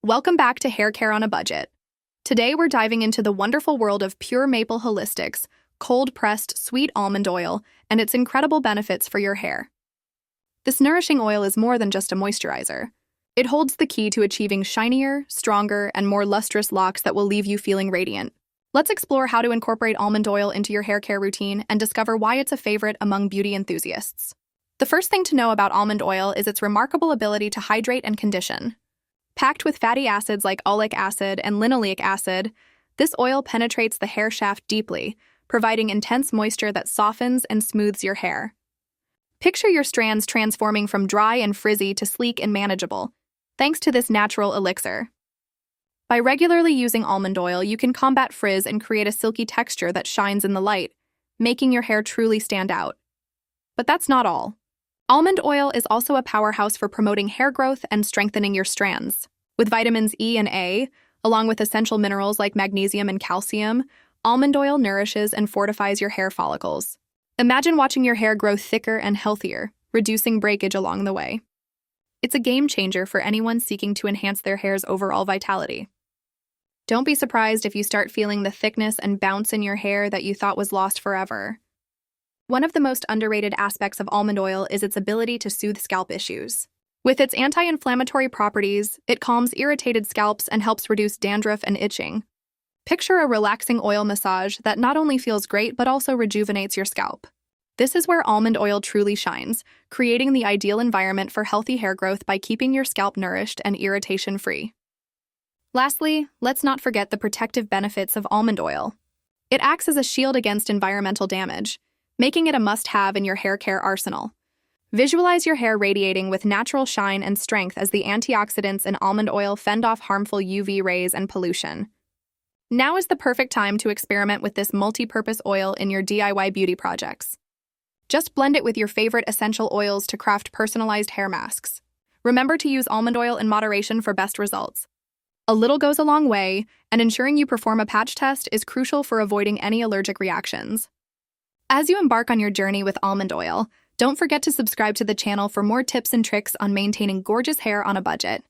Welcome back to Hair Care on a Budget. Today we're diving into the wonderful world of pure maple holistics, cold-pressed sweet almond oil, and its incredible benefits for your hair. This nourishing oil is more than just a moisturizer. It holds the key to achieving shinier, stronger, and more lustrous locks that will leave you feeling radiant. Let's explore how to incorporate almond oil into your hair care routine and discover why it's a favorite among beauty enthusiasts. The first thing to know about almond oil is its remarkable ability to hydrate and condition. Packed with fatty acids like oleic acid and linoleic acid, this oil penetrates the hair shaft deeply, providing intense moisture that softens and smooths your hair. Picture your strands transforming from dry and frizzy to sleek and manageable, thanks to this natural elixir. By regularly using almond oil, you can combat frizz and create a silky texture that shines in the light, making your hair truly stand out. But that's not all. Almond oil is also a powerhouse for promoting hair growth and strengthening your strands. With vitamins E and A, along with essential minerals like magnesium and calcium, almond oil nourishes and fortifies your hair follicles. Imagine watching your hair grow thicker and healthier, reducing breakage along the way. It's a game changer for anyone seeking to enhance their hair's overall vitality. Don't be surprised if you start feeling the thickness and bounce in your hair that you thought was lost forever. One of the most underrated aspects of almond oil is its ability to soothe scalp issues. With its anti-inflammatory properties, it calms irritated scalps and helps reduce dandruff and itching. Picture a relaxing oil massage that not only feels great but also rejuvenates your scalp. This is where almond oil truly shines, creating the ideal environment for healthy hair growth by keeping your scalp nourished and irritation-free. Lastly, let's not forget the protective benefits of almond oil. It acts as a shield against environmental damage, making it a must-have in your hair care arsenal. Visualize your hair radiating with natural shine and strength as the antioxidants in almond oil fend off harmful UV rays and pollution. Now is the perfect time to experiment with this multi-purpose oil in your DIY beauty projects. Just blend it with your favorite essential oils to craft personalized hair masks. Remember to use almond oil in moderation for best results. A little goes a long way, and ensuring you perform a patch test is crucial for avoiding any allergic reactions. As you embark on your journey with almond oil, don't forget to subscribe to the channel for more tips and tricks on maintaining gorgeous hair on a budget.